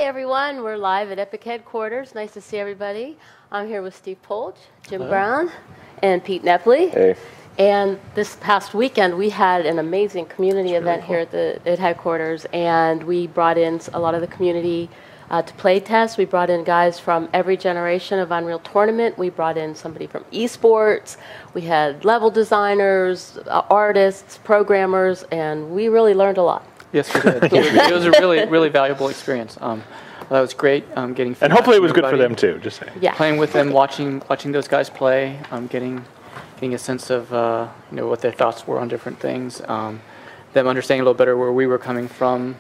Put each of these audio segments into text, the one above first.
everyone. We're live at Epic headquarters. Nice to see everybody. I'm here with Steve Polch, Jim Brown, and Pete Nepley. Hey. And this past weekend, we had an amazing community event here at headquarters, and we brought in a lot of the community to play test. We brought in guys from every generation of Unreal Tournament. We brought in somebody from eSports. We had level designers, artists, programmers, and we really learned a lot. Yes, we did. It was a really valuable experience. That was great. Getting and hopefully it was good for them too. Just saying. Yeah. Playing with them, watching those guys play, getting a sense of what their thoughts were on different things, them understanding a little better where we were coming from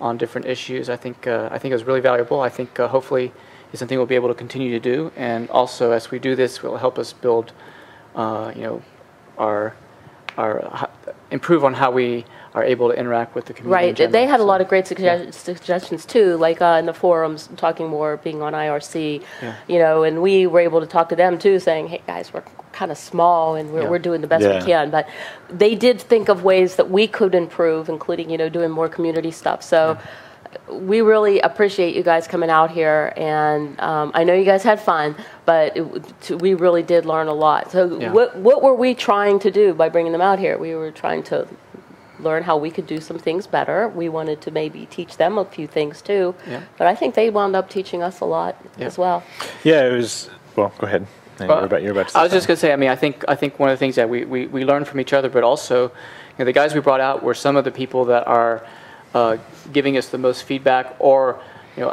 on different issues. I think it was really valuable. I think hopefully it's something we'll be able to continue to do, and also as we do this, will help us build, our improve on how we are able to interact with the community. Right. They had a lot of great suggestions too, like in the forums, talking more, being on IRC, and we were able to talk to them too, saying, hey guys, we're kind of small and we're doing the best we can. But they did think of ways that we could improve, including, doing more community stuff. So we really appreciate you guys coming out here, and I know you guys had fun, but we really did learn a lot. So what were we trying to do by bringing them out here? We were trying to learn how we could do some things better. We wanted to maybe teach them a few things too, but I think they wound up teaching us a lot as well. Yeah, it was, well, go ahead. You're about to say I was just going to say, I think one of the things that we learned from each other, but also the guys we brought out were some of the people that are giving us the most feedback, or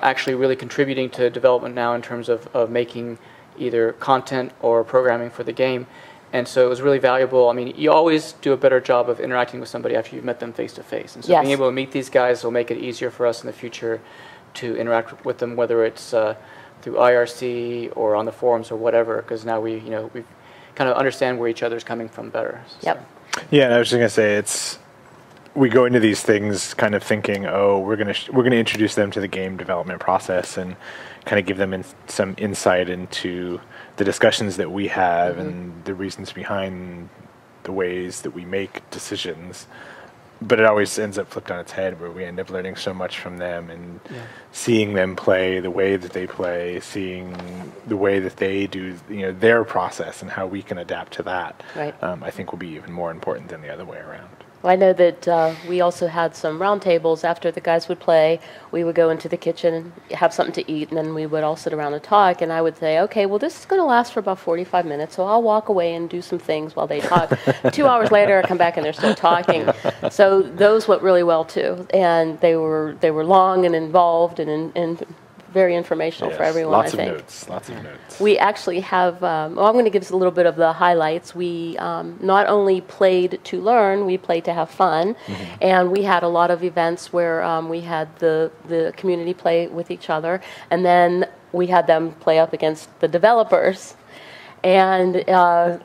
actually really contributing to development now in terms of making either content or programming for the game. And so it was really valuable. You always do a better job of interacting with somebody after you've met them face to face. And so being able to meet these guys will make it easier for us in the future to interact with them, whether it's through IRC or on the forums or whatever, because now we kind of understand where each other's coming from better. So. Yep. Yeah, and I was just going to say, we go into these things kind of thinking, we're gonna introduce them to the game development process and kind of give them some insight into the discussions that we have and the reasons behind the ways that we make decisions. But it always ends up flipped on its head, where we end up learning so much from them and seeing them play the way that they play, seeing the way that they do their process and how we can adapt to that. Right. I think will be even more important than the other way around. Well, I know that we also had some roundtables after the guys would play. We would go into the kitchen and have something to eat, and then we would all sit around and talk. And I would say, okay, well, this is going to last for about 45 minutes, so I'll walk away and do some things while they talk. 2 hours later, I come back and they're still talking. So those went really well too, and they were long and involved and very informational for everyone. Lots I think. Lots of notes. We actually have, I'm going to give us a little bit of the highlights. We not only played to learn, we played to have fun. And we had a lot of events where we had the community play with each other. And then we had them play up against the developers. And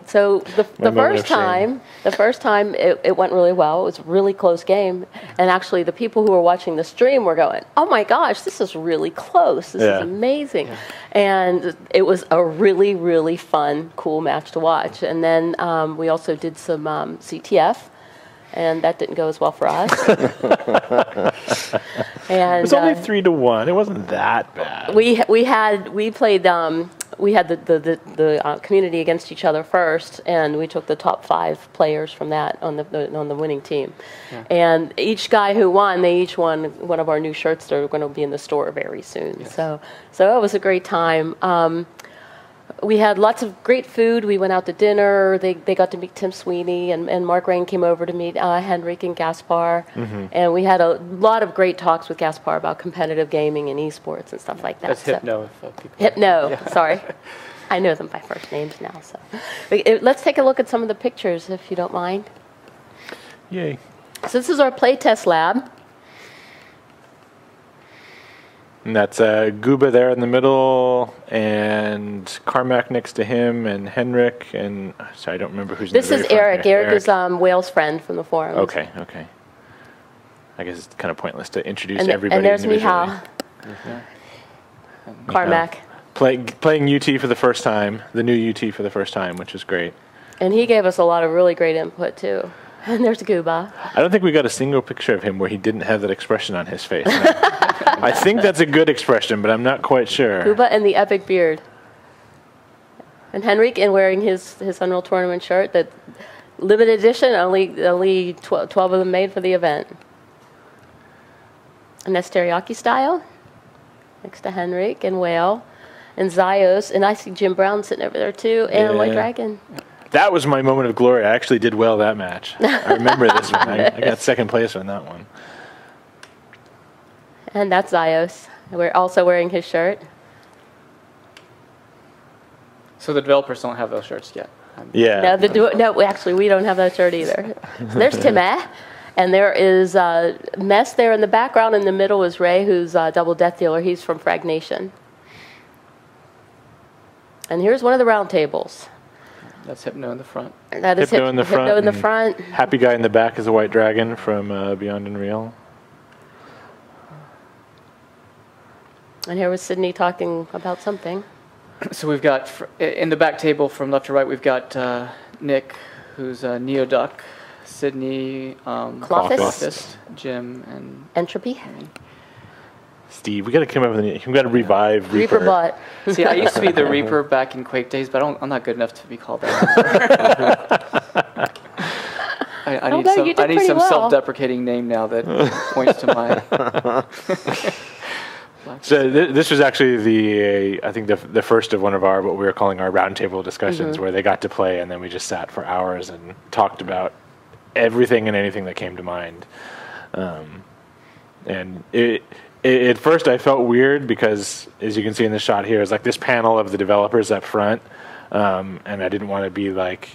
so the first time it went really well. It was a really close game, and actually the people who were watching the stream were going, "Oh my gosh, this is really close! This is amazing!" And it was a really fun, cool match to watch. And then we also did some CTF, and that didn't go as well for us. And it was only 3-1. It wasn't that bad. We played. We had the community against each other first, and we took the top 5 players from that on the winning team. And each guy who won, they each won one of our new shirts that are going to be in the store very soon. So it was a great time. We had lots of great food. We went out to dinner. They got to meet Tim Sweeney, and Mark Rain came over to meet Henrik and Gaspar. And we had a lot of great talks with Gaspar about competitive gaming and esports and stuff like that. That's Hypno. Hypno, sorry. I know them by first names now. So let's take a look at some of the pictures, if you don't mind. Yay. So this is our playtest lab. And that's Guba there in the middle, and Carmack next to him, and Henrik, and sorry, I don't remember who's. This is Eric. Eric is Whale's friend from the forums. Okay. I guess it's kind of pointless to introduce everybody. And there's individually. Mihal. Carmack. Playing UT for the first time, the new UT for the first time, which is great. And he gave us a lot of really great input too. And there's Guba. I don't think we got a single picture of him where he didn't have that expression on his face. I think that's a good expression, but I'm not quite sure. Cuba and the epic beard. And Henrik, and wearing his Unreal Tournament shirt, that limited edition, only 12 of them made for the event. And that's teriyaki style, next to Henrik and Whale and Zios, and I see Jim Brown sitting over there too, and White Dragon. That was my moment of glory. I actually did well that match. I remember this one. I got second place on that one. And that's Zios. We're also wearing his shirt. So the developers don't have those shirts yet. Yeah. No, actually, we don't have that shirt either. So there's Timeh. And there is Mess there in the background. In the middle is Ray, who's Double Death Dealer. He's from Frag Nation. And here's one of the round tables. That's Hypno in the front. That is Hypno in the front. Hypno in the front. Happy guy in the back is a White Dragon from Beyond Unreal. And here was Sydney talking about something. So we've got, in the back table from left to right, we've got Nick, who's Neoduck, Sydney, Clothis, Jim, and Entropy. Steve, we got to come up with we got to revive Reaper. Bot. See, I used to be the Reaper back in Quake days, but I'm not good enough to be called that. I need some self-deprecating name now that points to my... So this was actually I think the first of one of what we were calling our roundtable discussions, where they got to play, and then we just sat for hours and talked about everything and anything that came to mind. And at first I felt weird because, as you can see in the shot here, it's like this panel of the developers up front, and I didn't want to be like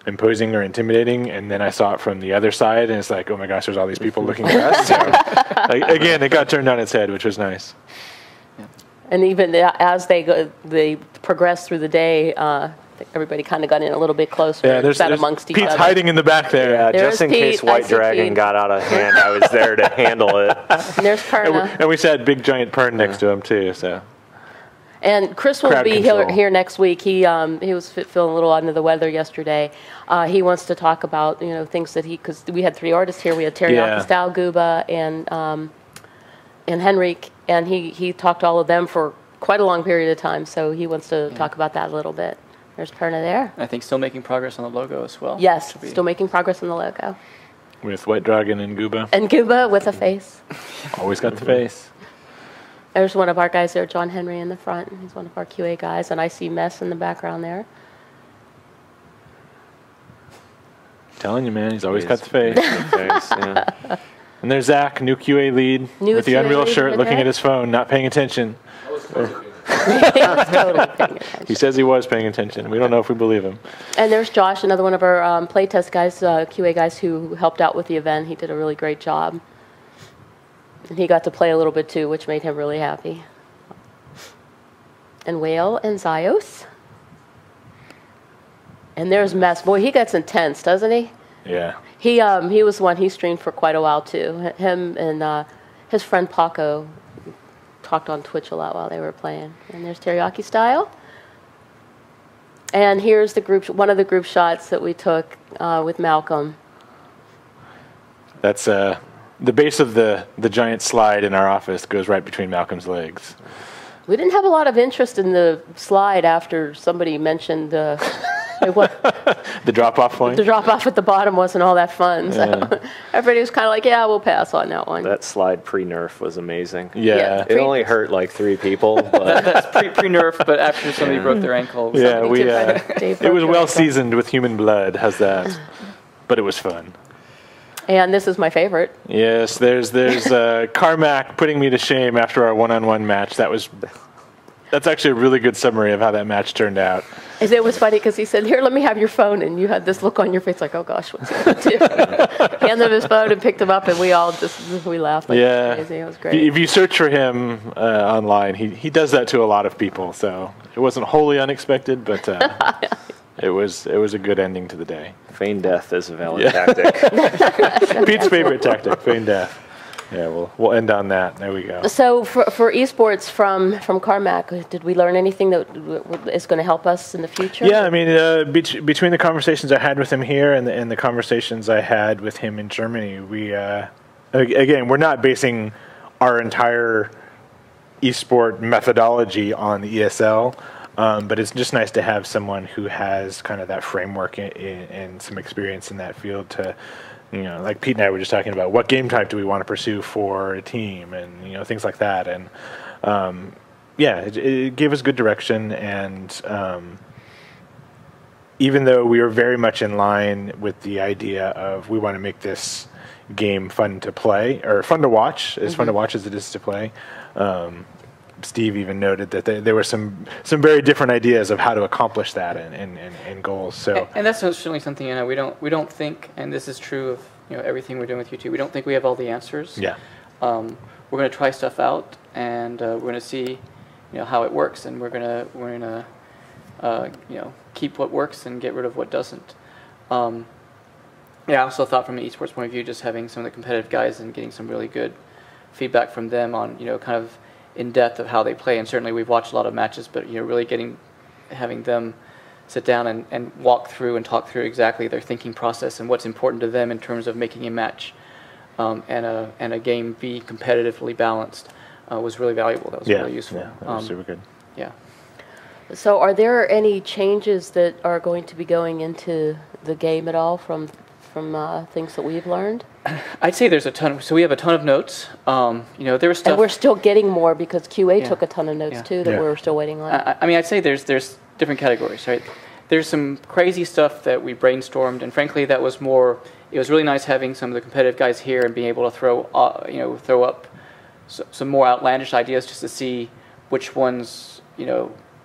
imposing or intimidating, and then I saw it from the other side, and it's like, oh my gosh, there's all these people looking at us. So, again, it got turned on its head, which was nice. Yeah. And even as they progressed through the day, everybody kind of got in a little bit closer. Yeah, there's amongst each Pete's other. hiding in the back there. Yeah, just in case White Dragon got out of hand, I was there to handle it. And there's Perna. And we said big giant Pern next to him too. So. And Chris will be here next week. He was feeling a little under the weather yesterday. He wants to talk about things that because we had 3 artists here. We had Teriyaki Style, Guba, and Henrik, and he talked to all of them for quite a long period of time. So he wants to talk about that a little bit. There's Perna there. I think still making progress on the logo as well. Yes, still making progress on the logo. With White Dragon and Guba. And Guba with a face. Always got the face. There's one of our guys there, John Henry, in the front. He's one of our QA guys, and I see Mess in the background there. Telling you, man, he's always got the face. Yeah. And there's Zach, new QA lead, with the Unreal shirt, looking at his phone, not paying attention. I was totally paying attention. He says he was paying attention. We don't know if we believe him. And there's Josh, another one of our playtest guys, QA guys, who helped out with the event. He did a really great job. And he got to play a little bit too, which made him really happy. And Whale and Zios. And there's Mess. Boy, he gets intense, doesn't he? Yeah. He was one he streamed for quite a while too. Him and his friend Paco talked on Twitch a lot while they were playing. And there's Teriyaki Style. And here's one of the group shots that we took with Malcolm. That's the base of the giant slide in our office goes right between Malcolm's legs. We didn't have a lot of interest in the slide after somebody mentioned the drop-off point. The drop-off at the bottom wasn't all that fun. So everybody was kind of like, yeah, we'll pass on that one. That slide pre-nerf was amazing. Yeah. It only hurt like 3 people. But that's pre-nerf, but after somebody broke their ankle. Yeah, it was well seasoned with human blood. How's that? But it was fun. And this is my favorite. Yes, there's Carmack putting me to shame after our one-on-one match. That's actually a really good summary of how that match turned out. It was funny because he said, "Here, let me have your phone," and you had this look on your face like, "Oh gosh, what's he going to do?" Handed him his phone and picked him up, and we laughed like crazy. It was great. If you search for him online, he does that to a lot of people. So it wasn't wholly unexpected, but it was a good ending to the day. Feign death is a valid tactic. Pete's favorite tactic, feign death. Yeah, we'll end on that. There we go. So for eSports from Carmack, did we learn anything that is going to help us in the future? Yeah, I mean, between the conversations I had with him here and the conversations I had with him in Germany, we again, we're not basing our entire esport methodology on the ESL, but it's just nice to have someone who has kind of that framework and some experience in that field to, like Pete and I were just talking about, what game type do we want to pursue for a team, and things like that. And it gave us good direction. And even though we were very much in line with the idea of we want to make this game fun to play, or fun to watch, as fun to watch as it is to play. Steve even noted that there were some very different ideas of how to accomplish that and goals. So, and that's certainly something we don't think, and this is true of everything we're doing with YouTube. We don't think we have all the answers. Yeah. We're going to try stuff out, and we're going to see how it works, and we're going to keep what works and get rid of what doesn't. I also thought from an esports point of view, just having some of the competitive guys and getting some really good feedback from them on kind of in depth of how they play. And certainly we've watched a lot of matches, but really having them sit down and walk through and talk through exactly their thinking process and what's important to them in terms of making a match and a game be competitively balanced was really valuable. That was really useful. Yeah, that was super good. Yeah. So are there any changes that are going to be going into the game at all from things that we've learned? I'd say there's a ton. So we have a ton of notes. There was stuff. And we're still getting more because QA took a ton of notes too that we're still waiting on. I'd say there's different categories, right? There's some crazy stuff that we brainstormed, and frankly, that was more. It was really nice having some of the competitive guys here and being able to throw up some more outlandish ideas just to see which ones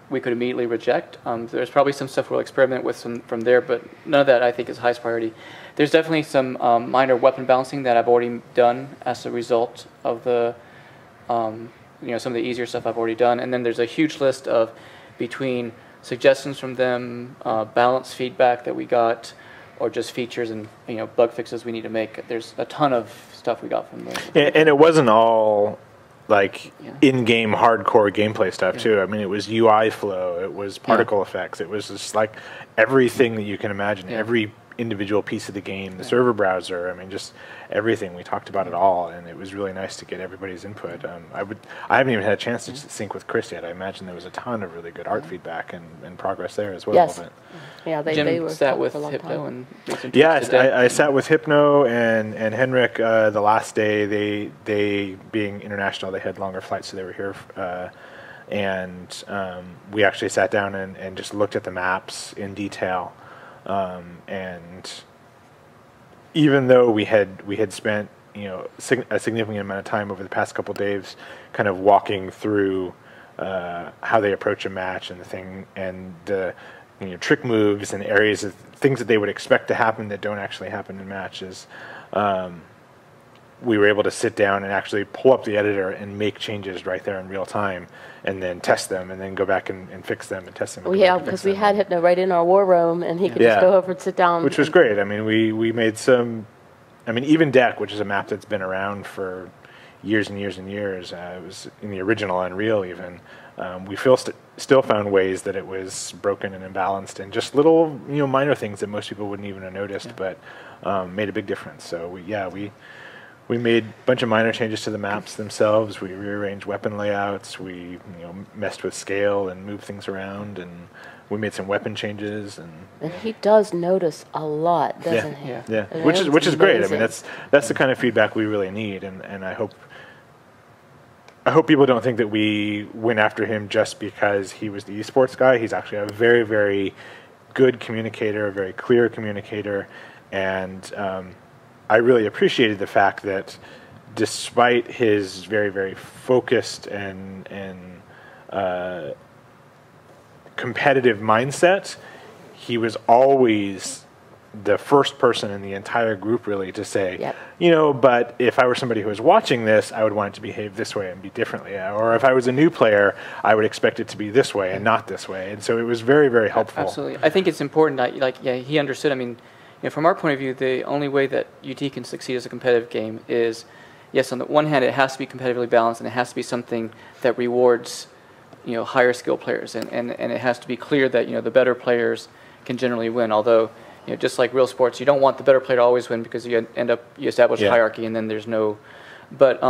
we could immediately reject. There's probably some stuff we'll experiment with from there, but none of that I think is highest priority. There's definitely some minor weapon balancing that I've already done as a result of the some of the easier stuff I've already done, and then there's a huge list of between suggestions from them, balance feedback that we got, or just features and bug fixes we need to make. There's a ton of stuff we got from them. Yeah, and it wasn't all like in-game hardcore gameplay stuff too. I mean, it was UI flow, it was particle effects, it was just like everything that you can imagine, every individual piece of the game, the server browser, I mean, just everything. We talked about it all, and it was really nice to get everybody's input. I haven't even had a chance to sync with Chris yet. I imagine there was a ton of really good art feedback and progress there as well. Yes. Yeah, they were sat with Hypno and I sat with Hypno and Henrik the last day. They being international, they had longer flights, so they were here. And we actually sat down and just looked at the maps in detail. And even though we had spent a significant amount of time over the past couple of days kind of walking through how they approach a match and the trick moves and areas of things that they would expect to happen that don't actually happen in matches, we were able to sit down and actually pull up the editor and make changes right there in real time, and then test them, and then go back and fix them and test them. Well, yeah, because we had Hypno right in our war room, and he could just go over and sit down. Which was great. I mean, we made some. I mean, even Deck, which is a map that's been around for years and years and years. It was in the original Unreal even. We still found ways that it was broken and imbalanced, and just little minor things that most people wouldn't even have noticed, but made a big difference. So we made a bunch of minor changes to the maps themselves. We rearranged weapon layouts. We messed with scale and moved things around, and we made some weapon changes. And he does notice a lot, doesn't he? Yeah. Which is great. I mean, that's the kind of feedback we really need, and I hope people don't think that we went after him just because he was the esports guy. He's actually a very, very good communicator, a very clear communicator, and I really appreciated the fact that despite his very, very focused and competitive mindset, he was always the first person in the entire group really to say, but if I were somebody who was watching this, I would want it to behave this way and be differently. Or if I was a new player, I would expect it to be this way and not this way. And so it was very, very helpful. Absolutely. I think it's important that, he understood. I mean, from our point of view, the only way that UT can succeed as a competitive game is, yes, on the one hand, it has to be competitively balanced, and it has to be something that rewards, higher skill players, and it has to be clear that, the better players can generally win. Although, just like real sports, you don't want the better player to always win because you establish a hierarchy, and then there's no. But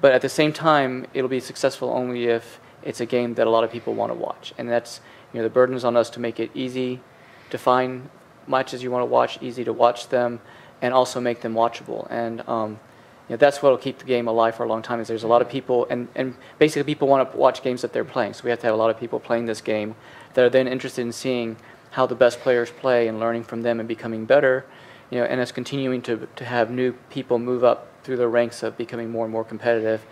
But at the same time, it'll be successful only if it's a game that a lot of people want to watch. And that's, the burden is on us to make it easy to find matches you want to watch, easy to watch them, and also make them watchable. And that's what will keep the game alive for a long time. Is there's a lot of people, and basically people want to watch games that they're playing. So we have to have a lot of people playing this game that are then interested in seeing how the best players play and learning from them and becoming better. And us continuing to have new people move up through the ranks of becoming more and more competitive,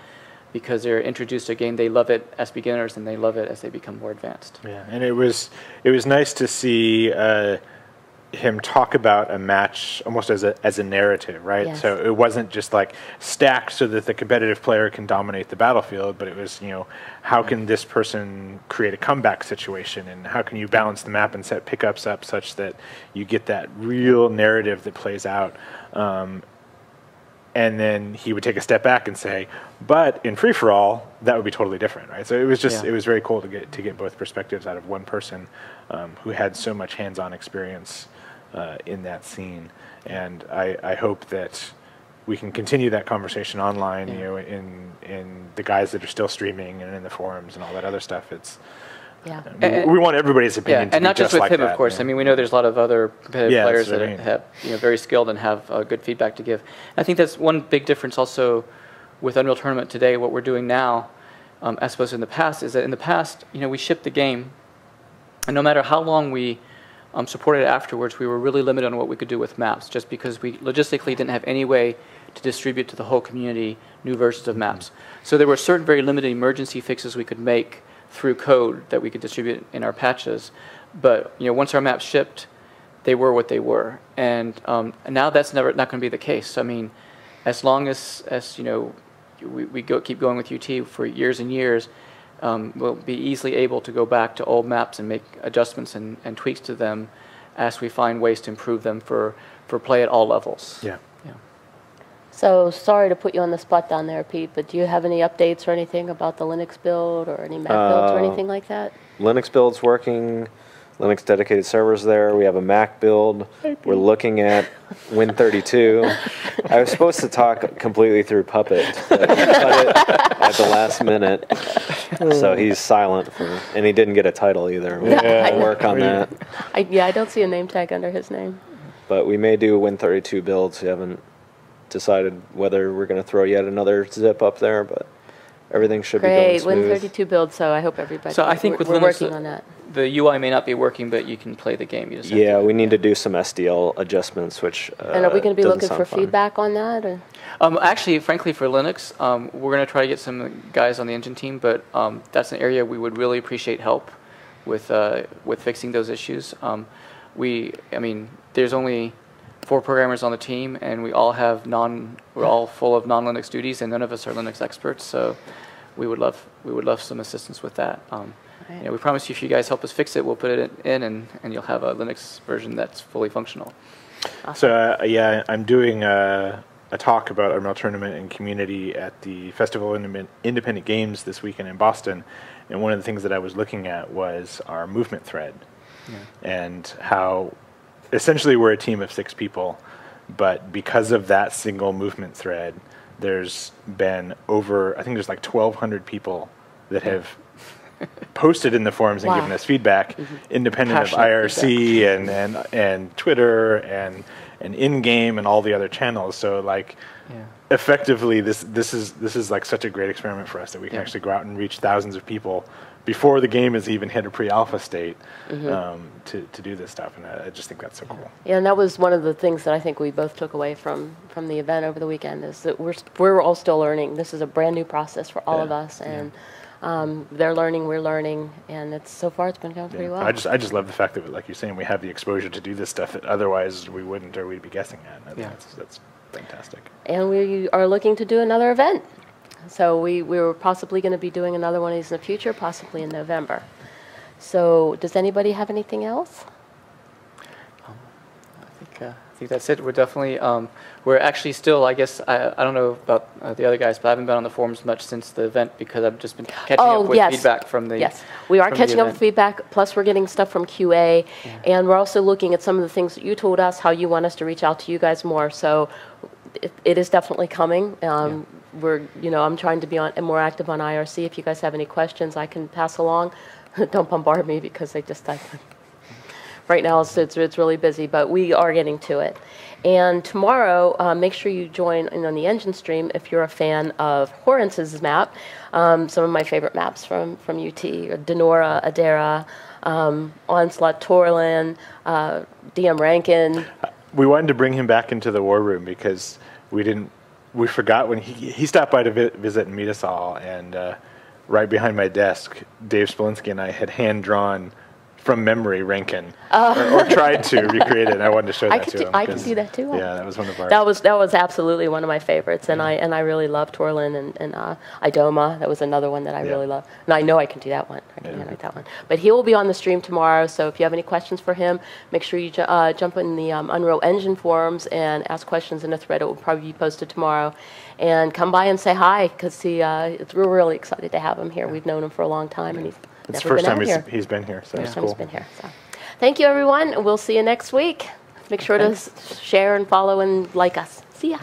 because they're introduced to a game, they love it as beginners and they love it as they become more advanced. Yeah, and it was nice to see him talk about a match almost as a narrative, right? Yes. So it wasn't just like stacked so that the competitive player can dominate the battlefield, but it was, how can this person create a comeback situation, and how can you balance the map and set pickups up such that you get that real narrative that plays out. And then he would take a step back and say, but in free-for-all, that would be totally different, right? So it was just, it was very cool to get both perspectives out of one person who had so much hands-on experience in that scene. And I hope that we can continue that conversation online, in the guys that are still streaming and in the forums and all that other stuff. We want everybody's opinion to and be not just with like him, that, of course. I mean, we know there's a lot of other competitive players that have very skilled and have good feedback to give. I think that's one big difference also with Unreal Tournament today. What we're doing now, as opposed to in the past, is that in the past, we shipped the game, and no matter how long we supported it afterwards, we were really limited on what we could do with maps, just because we logistically didn't have any way to distribute to the whole community new versions of maps. So there were certain very limited emergency fixes we could make through code that we could distribute in our patches. But once our maps shipped, they were what they were. And now that's not going to be the case. So, I mean, as long as we keep going with UT for years and years, we'll be easily able to go back to old maps and make adjustments and tweaks to them as we find ways to improve them for play at all levels. Yeah. So sorry to put you on the spot down there, Pete, but do you have any updates or anything about the Linux build or any Mac builds or anything like that? Linux build's working. Linux dedicated servers there. We have a Mac build. We're looking at Win32. I was supposed to talk completely through Puppet, but he cut it at the last minute. So he's silent, and he didn't get a title either. We'll work on that. I don't see a name tag under his name. But we may do Win32 builds. We haven't decided whether we're going to throw yet another zip up there, but everything should be going smooth. Win32 build, so I hope everybody. So I think with we're Linux, working on that. The UI may not be working, but you can play the game. You just we need to do some SDL adjustments, which and are we going to be looking for fun. feedback on that? Or? Actually, frankly, for Linux, we're going to try to get some guys on the engine team, but that's an area we would really appreciate help with fixing those issues. There's only 4 programmers on the team, and we're all full of non-Linux duties, and none of us are Linux experts. So we would love some assistance with that. We promise you, if you guys help us fix it, we'll put it in, and you'll have a Linux version that's fully functional. Awesome. So I'm doing a talk about Unreal Tournament and community at the Festival of Independent Games this weekend in Boston, and one of the things that I was looking at was our movement thread, and how essentially we're a team of 6 people, but because of that single movement thread, there's been I think there's like 1,200 people that have posted in the forums and given us feedback, independent Passionate of IRC and Twitter and in-game and all the other channels. So effectively, this is like such a great experiment for us that we can actually go out and reach thousands of people before the game has even hit a pre-alpha state to do this stuff, and I just think that's so cool. Yeah, and that was one of the things that I think we both took away from the event over the weekend, is that we're all still learning. This is a brand new process for all of us, and they're learning, we're learning, and so far it's been going pretty well. I just love the fact that, like you're saying, we have the exposure to do this stuff that otherwise we wouldn't, or we'd be guessing at. That's fantastic. And we are looking to do another event. So we were possibly going to be doing another one of these in the future, possibly in November. So does anybody have anything else? I think that's it. We're definitely, we're actually still, I guess, I don't know about the other guys, but I haven't been on the forums much since the event because I've just been catching up with feedback from the Yes, we are catching up with feedback, plus we're getting stuff from QA, and we're also looking at some of the things that you told us, how you want us to reach out to you guys more. So it is definitely coming. I'm trying to be more active on IRC. If you guys have any questions, I can pass along. Don't bombard me because right now it's really busy, but we are getting to it. And tomorrow, make sure you join in on the engine stream if you're a fan of Horace's map. Some of my favorite maps from UT: Denora, Adara, Onslaught, Torlin, DM Rankin. We wanted to bring him back into the war room because we forgot when he stopped by to visit and meet us all, and right behind my desk, Dave Spolinsky and I had hand-drawn from memory Rankin, or tried to recreate it, and I wanted to show that to him. I could do that too. Yeah, that was one of ours. That was absolutely one of my favorites, and I really love Torlin and Idoma. That was another one that I really love, and I know I can do that one. I can handwrite that one. But he will be on the stream tomorrow, so if you have any questions for him, make sure you jump in the Unreal Engine forums and ask questions in a thread. It will probably be posted tomorrow, and come by and say hi because we're really excited to have him here. We've known him for a long time, and he's it's the first time he's been here. So first time cool. he's been here. So, thank you, everyone. We'll see you next week. Make sure to share and follow and like us. See ya.